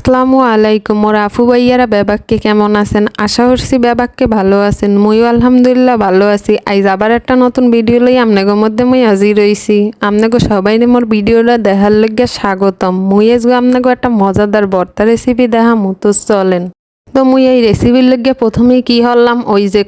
আসসালামু আলাইকুম মোর আফু ভাইয়ারা বেবাককে কেমন আছেন? আশা করছি বেবাককে ভালো আছেন। মুইও আলহামদুলিল্লাহ ভালো আছি। আইজ আবার একটা নতুন ভিডিও লই আমনেগো মধ্যে মুই হাজির রইছি। আমনেগো সবাই মোর ভিডিওটা দেখার লইগে স্বাগতম। মুই আজকে আমনেগো একটা মজাদার ভর্তা রেসিপি দেখামু, তো চলেন। তো মুই এই রেসিপির লইগে প্রথমেই কি হলাম, ওই যে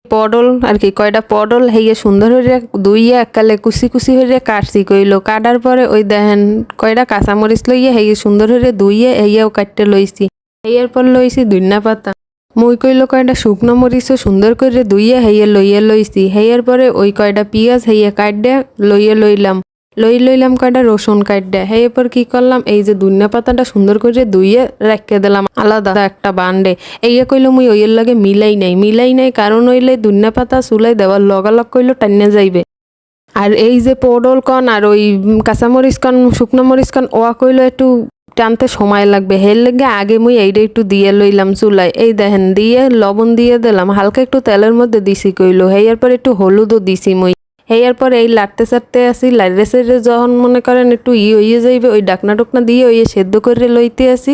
পটল আর কি কয়টা পটল হেয়ে সুন্দর হইয়া ধুইয়া এককালে কুচি কুচি হইয়া কাটছি কইলো। কাটার পরে ওই দেখেন কয়টা কাঁচামরিচ লইয়া হেয়ে সুন্দর হইয়া ধুইয়া হেয়াও কাটতে লইছি। হেয়ার পর লইছি ধনিয়া পাতা। মুই কইলো কয়টা শুকনো মরিচও সুন্দর করে ধুইয়া হেয়ে লইয়া লইছি। হেয়ার পরে ওই কয়টা পিঁয়াজ হেয়ে কাটডে লইলাম। লইলাম কয়টা রসুন কাটডে। এরপর কি করলাম, এই যে ধনিয়া পাতাটা সুন্দর করে ধুইয়ে রেখে দিলাম আলাদা একটা বান্ডে। এইয়া কইলো মুই ওইয়ের লগে মিলাই নাই কারণ হইলে ধনিয়া পাতা চুলাই দেওয়ার লগালগ কইলো টান্না যাইবে। আর এই যে পটল কন আর ওই কাঁচামরিচ কন শুকনো মরিচ কন ওয়া কইলো একটু টানতে সময় লাগবে। হের লেগে আগে মুই এইটা একটু দিয়ে লইলাম চুলাই। এই দেখেন দিয়ে লবণ দিয়ে দিলাম, হালকা একটু তেলের মধ্যে দিছি কইলো। হেয়ার পর একটু হলুদও দিছি মুই। হেয়ার পর এই লাড়তে চাড়তে আসি, লাইরে সাইরে যখন মনে করেন একটু হইয়ে যাইবে, ওই ডাকনা টুকনা দিয়ে ওই সেদ্ধ করে লইতে আসি।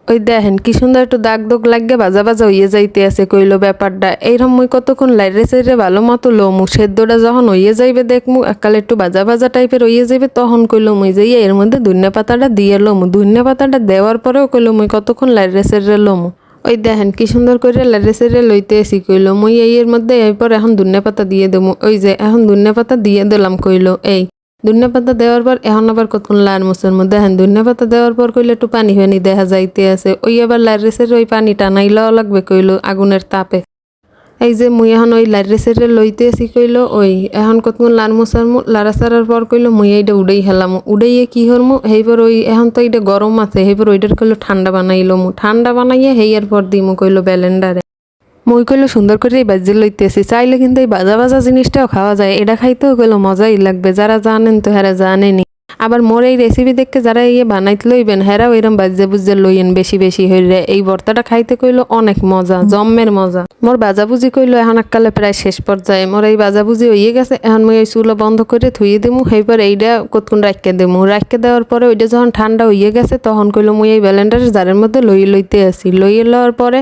ওই দেখেন কি সুন্দর একটু দাগ দোগ লাগে ভাজা ভাজা হইয়ে যাইতে আছে কইলো ব্যাপারটা। এইরকম মুই কতক্ষণ লাইরে সাইরে ভালো মতো লমু, সেদ্ধটা যখন হইয়ে যাইবে দেখমু একালে একটু ভাজা ভাজা টাইপের হইয়ে যাইবে, তখন কইলো মুই যে এর মধ্যে ধনিয়া পাতাটা দিয়ে লমু। ধনিয়া পাতাটা দেওয়ার পরেও কইলো মুই কতক্ষণ লাইরে সাইরে লমু। ওই দেখেন কি সুন্দর করে লাইরে সাইরে লইতে আসি কইলো। মুই এর মধ্যে এরপর এখন ধনিয়া পাতা দিয়ে দেবো। ওই যে এখন ধনিয়া পাতা দিয়ে দিলাম কইলো। এই ধনিয়া পাতা দেওয়ার পর এখন আবার কতক্ষণ লাড় মুসের মধ্যে দেখেন ধনিয়া পাতা দেওয়ার পর কইলে একটু পানি ফানি দেখা যাইতে আছে। ওই আবার লাইরে সাইরে ওই পানি টানাই লওয়া লাগবে কইলো আগুনের তাপে। এই যে মুই এখন ওই লাইরে সাইরে লইতে আসি কইলো। ওই এখন কতক্ষণ লাড় মুসারমু, লাড়া সারার পর কইলো মুই এইটা উড়েই হেলামু। উড়াইয়ে কি হরমু, হেইবার ওই এখন তো এইটা গরম আছে, হেইবার ওইটার কইলো ঠান্ডা বানাইলমু। ঠান্ডা বানাইয়ে হেয়ার পর দিমু কইলো ব্যালেন্ডারে। মুই কইলো সুন্দর করে এই বাজ্যে লইতেছি। চাইলে কিন্তু এই ভাজা ভাজা জিনিসটাও খাওয়া যায়, এটা খাইতেও কইলো মজাই লাগবে। যারা জানেন তো হেরা জানেনি। আবার মোর এই রেসিপি দেখে যারা ইয়ে বানাইতে লইবেন হেরাও এরম বাজ্যে বুজ্জে লইয়েন বেশি বেশি হইলে। এই ভর্তাটা খাইতে কইলো অনেক মজা, জম্মের মজা। মোর ভাজাভুজি কইলো এখন এককালে প্রায় শেষ পর্যায়ে। মোর এই ভাজাভুজি হইয়ে গেছে, এখন মুই এই চুলো বন্ধ করে থুয়ে দিমু। সেইপর এইটা কতক্ষণ রাখকে দেবো। রাখকে দেওয়ার পরে ওইটা যখন ঠান্ডা হইয়ে গেছে তখন কইলো মুই এই ব্যালেন্ডারের জারের মধ্যে লইতে আসি। লইয়ে লওয়ার পরে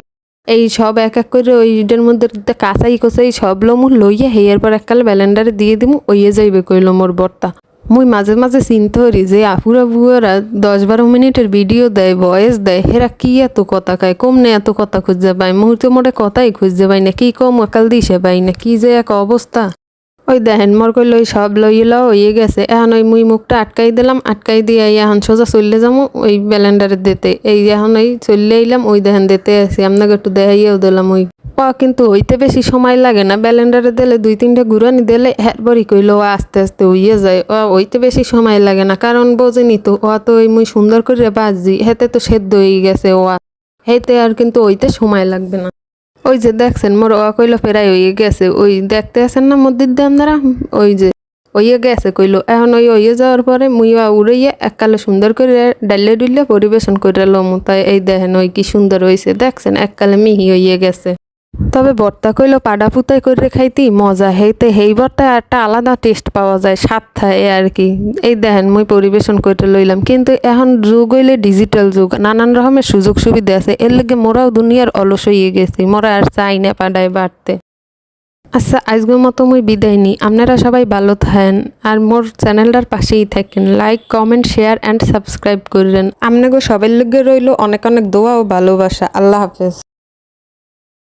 এই সব এক এক করে ওইটার মধ্যে কাঁচাই কোচাই সব লমু লইয়া হেয়ার পর এককালে ব্যালেন্ডারে দিয়ে দিমু, ওইয়ে যাইবে কইলো মোর ভর্তা। মুই মাঝে মাঝে চিন্তা করি যে আপুরা বুয়ারা 10-12 মিনিটের ভিডিও দেয়, ভয়েস দেয়, হেরা কি এত কথা খায়, কমনে এত কথা খুঁজে পায়। মুহূর্তে মোটে কথাই খুঁজে পাই না, কি কম একাল দিছে পাই না, কি যে এক অবস্থা। ওই দেখেন মোর কইলো ওই সব লইলাও হইয়ে গেছে। এখন ওই মুই মুখটা আটকাই দিলাম, আটকাই দিয়ে এখন সোজা চললে যাবো ওই ব্যালেন্ডারে দিতে। এই এখন ওই চললে আইলাম, ওই দেখেন দিতে আসি। আপনাকে একটু দেখাইয়াও দিলাম। ওই কিন্তু হইতে বেশি সময় লাগে না, ব্যালেন্ডারে দিলে 2-3টা ঘুরানি দিলে এরপরই কইলো আস্তে আস্তে হইয়ে যায়। হইতে বেশি সময় লাগে না, কারণ বোঝেনি তো তো ওই মুই সুন্দর করে বাজি হেতে তো সেদ্ধ হয়ে গেছে। হেতে আর কিন্তু হইতে সময় লাগবে না। ওই যে দেখছেন মোর কইলো ফেরাই হইয়ে গেছে। ওই দেখতে আছেন না মসজিদ দিয়ে আপনারা, ওই যে হইয়ে গেছে কইলো। এখন ওই হইয়ে যাওয়ার পরে মুই উড়াইয়া এককালে সুন্দর করে ডাইলে ডুইলে পরিবেশন করে লমু। তাই এই দেখেন ওই কি সুন্দর হয়েছে, দেখছেন এককালে মিহি হইয়ে গেছে। তবে ভর্তা কইলো পাডা পুতাই করে খাইতি মজা, হেই ভর্তায় একটা আলাদা টেস্ট পাওয়া যায়, স্বাদ থাকে আর কি। এই দেখেন মুই পরিবেশন করে লইলাম। কিন্তু এখন যুগ হইলে ডিজিটাল যুগ, নানান রকমের সুযোগ সুবিধা আছে। এর লেগে মোরাও দুনিয়ার অলস হইয়ে গেছি, মোরা আর চাই না পাডায় বাড়তে। আচ্ছা আজকের মতো মুই বিদায় নি। আপনারা সবাই ভালো থাকেন আর মোর চ্যানেলটার পাশেই থাকেন। Like, comment, share and subscribe করেন। আপনাকে সবার লগে রইল অনেক অনেক দোয়া ও ভালোবাসা। আল্লাহ হাফেজ।